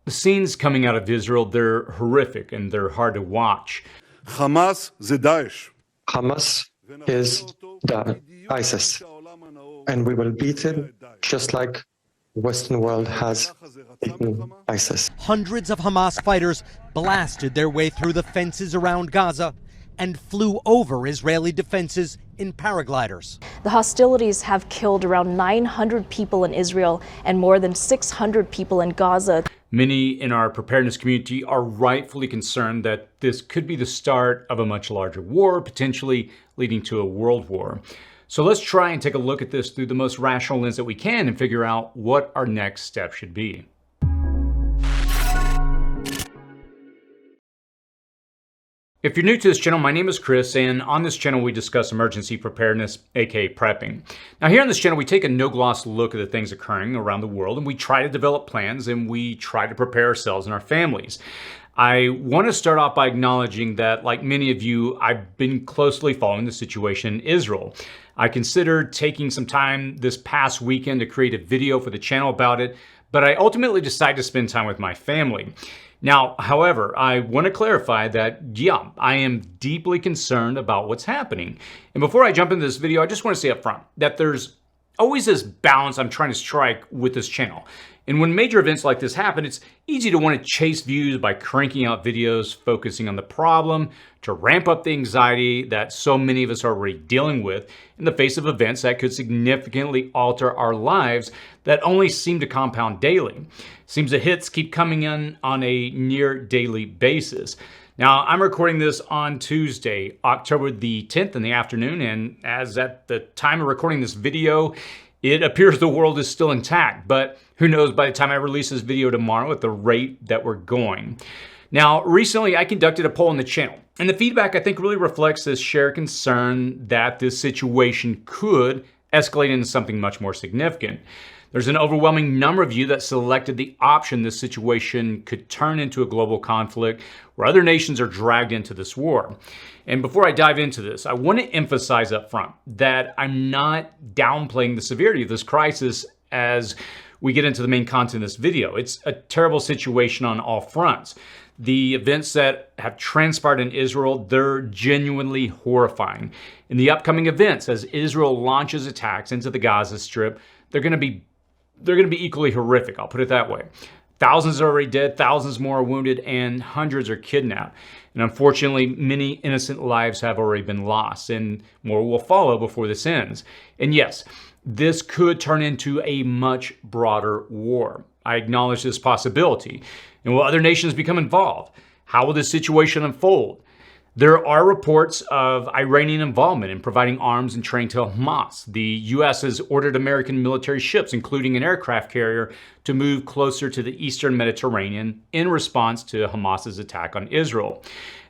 The scenes coming out of Israel, they're horrific and they're hard to watch. Hamas זה Daesh. Hamas is the ISIS, and we will beat him just like the Western world has beaten ISIS. Hundreds of Hamas fighters blasted their way through the fences around Gaza and flew over Israeli defenses in paragliders. The hostilities have killed around 900 people in Israel and more than 600 people in Gaza. Many in our preparedness community are rightfully concerned that this could be the start of a much larger war, potentially leading to a world war. So let's try and take a look at this through the most rational lens that we can and figure out what our next step should be. If you're new to this channel, my name is Chris, and on this channel we discuss emergency preparedness, aka prepping. Now here on this channel we take a no-gloss look at the things occurring around the world, and we try to develop plans and we try to prepare ourselves and our families. I want to start off by acknowledging that, like many of you, I've been closely following the situation in Israel. I considered taking some time this past weekend to create a video for the channel about it, but I ultimately decided to spend time with my family. Now, however, I want to clarify that, yeah, I am deeply concerned about what's happening. And before I jump into this video, I just want to say up front that there's always this balance I'm trying to strike with this channel. And when major events like this happen, it's easy to want to chase views by cranking out videos focusing on the problem, to ramp up the anxiety that so many of us are already dealing with in the face of events that could significantly alter our lives that only seem to compound daily. Seems the hits keep coming in on a near daily basis. Now, I'm recording this on Tuesday, October the 10th in the afternoon, and as at the time of recording this video, it appears the world is still intact, but who knows by the time I release this video tomorrow at the rate that we're going. Now, recently I conducted a poll on the channel, and the feedback I think really reflects this shared concern that this situation could escalate into something much more significant. There's an overwhelming number of you that selected the option this situation could turn into a global conflict where other nations are dragged into this war. And before I dive into this, I want to emphasize up front that I'm not downplaying the severity of this crisis as we get into the main content of this video. It's a terrible situation on all fronts. The events that have transpired in Israel, they're genuinely horrifying. In the upcoming events, as Israel launches attacks into the Gaza Strip, they're going to be equally horrific, I'll put it that way. Thousands are already dead, thousands more are wounded, and hundreds are kidnapped. And unfortunately, many innocent lives have already been lost, and more will follow before this ends. And yes, this could turn into a much broader war. I acknowledge this possibility. And will other nations become involved? How will this situation unfold? There are reports of Iranian involvement in providing arms and training to Hamas. The U.S. has ordered American military ships, including an aircraft carrier, to move closer to the eastern Mediterranean in response to Hamas's attack on Israel.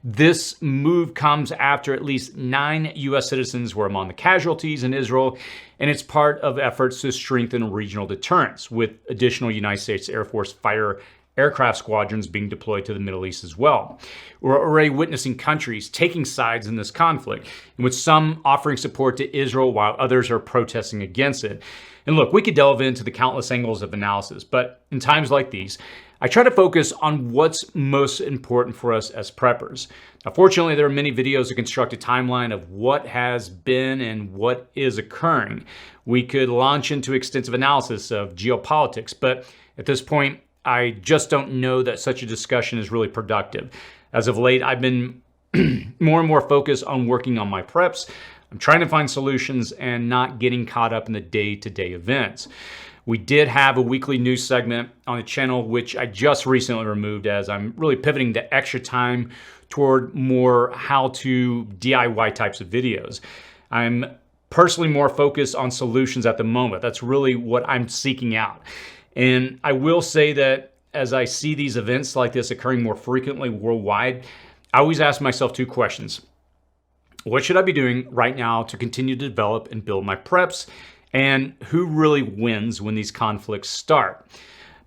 This move comes after at least 9 U.S. citizens were among the casualties in Israel, and it's part of efforts to strengthen regional deterrence, with additional United States Air Force fighter aircraft squadrons being deployed to the Middle East as well. We're already witnessing countries taking sides in this conflict, with some offering support to Israel while others are protesting against it. And look, we could delve into the countless angles of analysis, but in times like these, I try to focus on what's most important for us as preppers. Now, fortunately, there are many videos that construct a timeline of what has been and what is occurring. We could launch into extensive analysis of geopolitics, but at this point, I just don't know that such a discussion is really productive. As of late, I've been more and more focused on working on my preps. I'm trying to find solutions and not getting caught up in the day-to-day events. We did have a weekly news segment on the channel, which I just recently removed as I'm really pivoting to extra time toward more how-to DIY types of videos. I'm personally more focused on solutions at the moment. That's really what I'm seeking out. And I will say that as I see these events like this occurring more frequently worldwide, I always ask myself 2 questions. What should I be doing right now to continue to develop and build my preps? And who really wins when these conflicts start?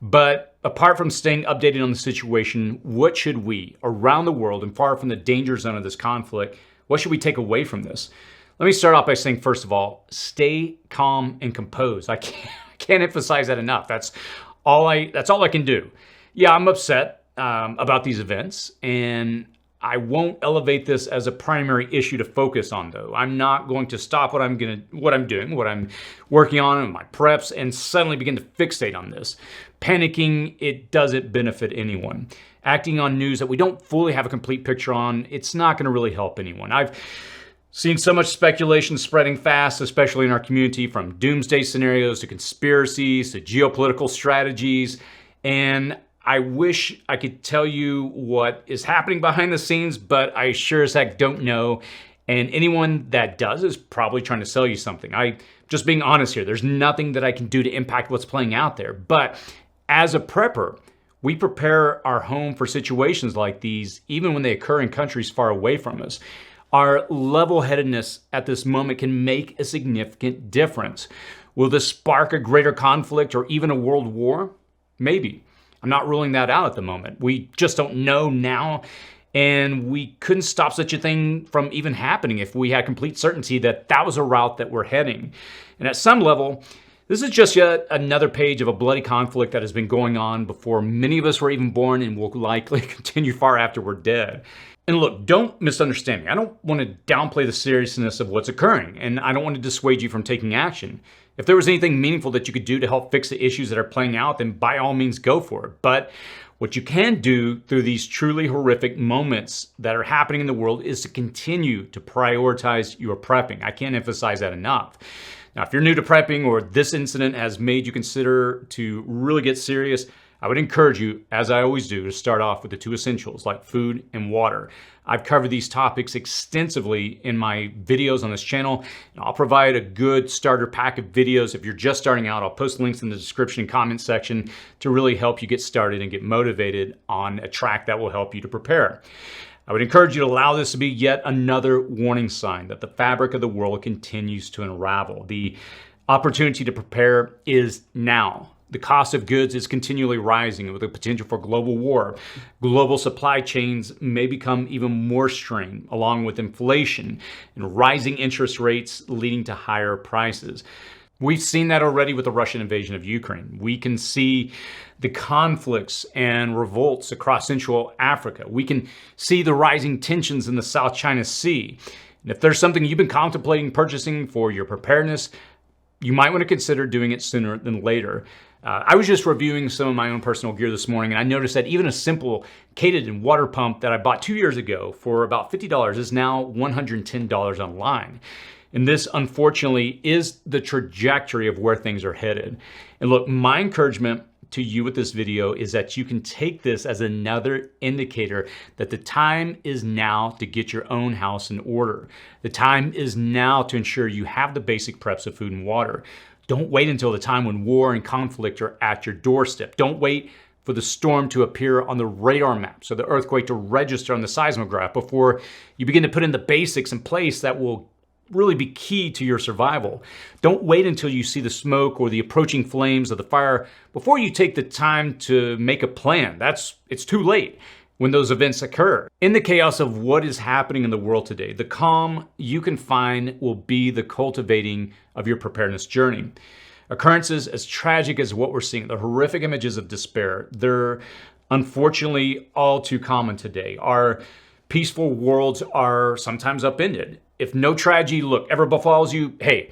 But apart from staying updated on the situation, what should we around the world and far from the danger zone of this conflict, what should we take away from this? Let me start off by saying, first of all, stay calm and composed. I can't emphasize that enough. That's all I can do. Yeah, I'm upset about these events, and I won't elevate this as a primary issue to focus on, though. I'm not going to stop what I'm doing, what I'm working on in my preps, and suddenly begin to fixate on this. Panicking, it doesn't benefit anyone. Acting on news that we don't fully have a complete picture on, it's not going to really help anyone. I've seen so much speculation spreading fast, especially in our community, from doomsday scenarios to conspiracies to geopolitical strategies, and I wish I could tell you what is happening behind the scenes, but I sure as heck don't know. And anyone that does is probably trying to sell you something. Just being honest here, there's nothing that I can do to impact what's playing out there. But as a prepper, we prepare our home for situations like these, even when they occur in countries far away from us. Our level-headedness at this moment can make a significant difference. Will this spark a greater conflict or even a world war? Maybe. I'm not ruling that out at the moment. We just don't know now, and we couldn't stop such a thing from even happening if we had complete certainty that that was a route that we're heading. And at some level, this is just yet another page of a bloody conflict that has been going on before many of us were even born and will likely continue far after we're dead. And look, don't misunderstand me. I don't want to downplay the seriousness of what's occurring, and I don't want to dissuade you from taking action. If there was anything meaningful that you could do to help fix the issues that are playing out, then by all means go for it. But what you can do through these truly horrific moments that are happening in the world is to continue to prioritize your prepping. I can't emphasize that enough. Now, if you're new to prepping or this incident has made you consider to really get serious, I would encourage you, as I always do, to start off with the two essentials like food and water. I've covered these topics extensively in my videos on this channel, and I'll provide a good starter pack of videos. If you're just starting out, I'll post links in the description and comment section to really help you get started and get motivated on a track that will help you to prepare. I would encourage you to allow this to be yet another warning sign that the fabric of the world continues to unravel. The opportunity to prepare is now. The cost of goods is continually rising with the potential for global war. Global supply chains may become even more strained, along with inflation and rising interest rates leading to higher prices. We've seen that already with the Russian invasion of Ukraine. We can see the conflicts and revolts across Central Africa. We can see the rising tensions in the South China Sea. And if there's something you've been contemplating purchasing for your preparedness, you might want to consider doing it sooner than later. I was just reviewing some of my own personal gear this morning, and I noticed that even a simple Katadyn water pump that I bought 2 years ago for about $50 is now $110 online. And this, unfortunately, is the trajectory of where things are headed. And look, my encouragement to you with this video is that you can take this as another indicator that the time is now to get your own house in order. The time is now to ensure you have the basic preps of food and water. Don't wait until the time when war and conflict are at your doorstep. Don't wait for the storm to appear on the radar maps or the earthquake to register on the seismograph before you begin to put in the basics in place that will really be key to your survival. Don't wait until you see the smoke or the approaching flames of the fire before you take the time to make a plan. It's too late when those events occur. In the chaos of what is happening in the world today, the calm you can find will be the cultivating of your preparedness journey. Occurrences as tragic as what we're seeing, the horrific images of despair, they're unfortunately all too common today. Our peaceful worlds are sometimes upended. If no tragedy, ever befalls you, hey,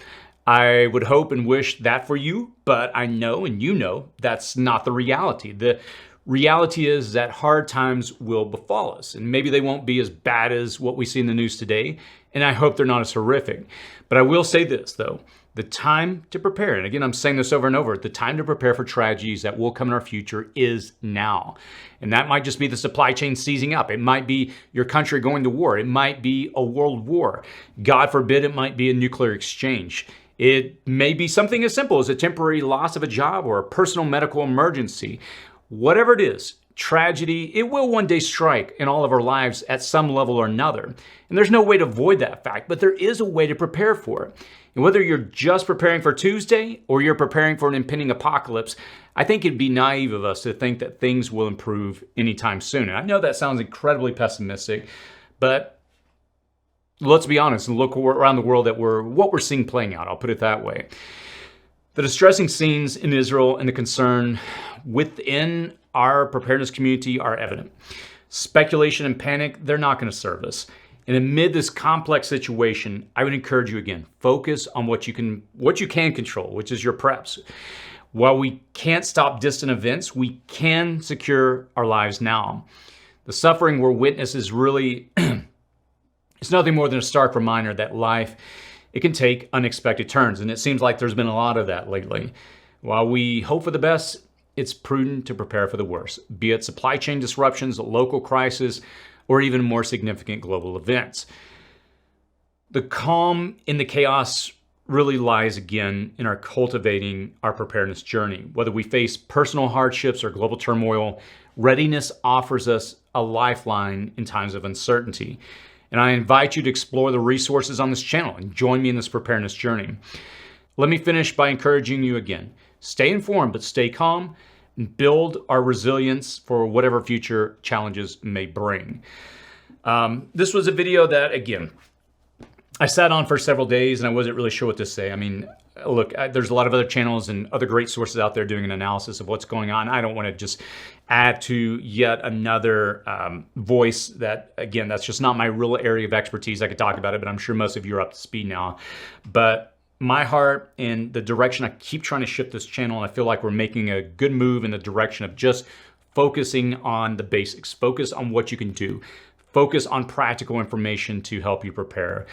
I would hope and wish that for you, but I know and you know that's not the reality. The reality is that hard times will befall us, and maybe they won't be as bad as what we see in the news today, and I hope they're not as horrific. But I will say this, though. The time to prepare, and again, I'm saying this over and over, the time to prepare for tragedies that will come in our future is now. And that might just be the supply chain seizing up. It might be your country going to war. It might be a world war. God forbid, it might be a nuclear exchange. It may be something as simple as a temporary loss of a job or a personal medical emergency. Whatever it is, tragedy, it will one day strike in all of our lives at some level or another. And there's no way to avoid that fact, but there is a way to prepare for it. And whether you're just preparing for Tuesday or you're preparing for an impending apocalypse, I think it'd be naive of us to think that things will improve anytime soon. And I know that sounds incredibly pessimistic, but let's be honest and look around the world at what we're seeing playing out. I'll put it that way. The distressing scenes in Israel and the concern within our preparedness community are evident. Speculation and panic, they're not going to serve us. And amid this complex situation, I would encourage you again, focus on what you can control, which is your preps. While we can't stop distant events, we can secure our lives now. The suffering we're witnessing is really, it's nothing more than a stark reminder that life, it can take unexpected turns. And it seems like there's been a lot of that lately. While we hope for the best, it's prudent to prepare for the worst, be it supply chain disruptions, local crisis, or even more significant global events. The calm in the chaos really lies again in our cultivating our preparedness journey. Whether we face personal hardships or global turmoil, readiness offers us a lifeline in times of uncertainty. And I invite you to explore the resources on this channel and join me in this preparedness journey. Let me finish by encouraging you again. Stay informed, but stay calm, and build our resilience for whatever future challenges may bring. This was a video that, again, I sat on for several days and I wasn't really sure what to say. I mean, look, there's a lot of other channels and other great sources out there doing an analysis of what's going on. I don't want to just add to yet another voice that, again, that's just not my real area of expertise. I could talk about it, but I'm sure most of you are up to speed now. But my heart and the direction I keep trying to shift this channel, and I feel like we're making a good move in the direction of just focusing on the basics, focus on what you can do, focus on practical information to help you prepare.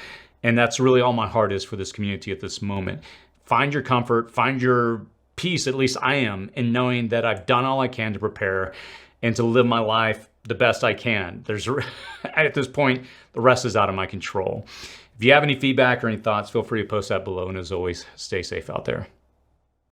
And that's really all my heart is for this community at this moment. Find your comfort, find your peace, at least I am, in knowing that I've done all I can to prepare and to live my life the best I can. At this point, the rest is out of my control. If you have any feedback or any thoughts, feel free to post that below. And as always, stay safe out there.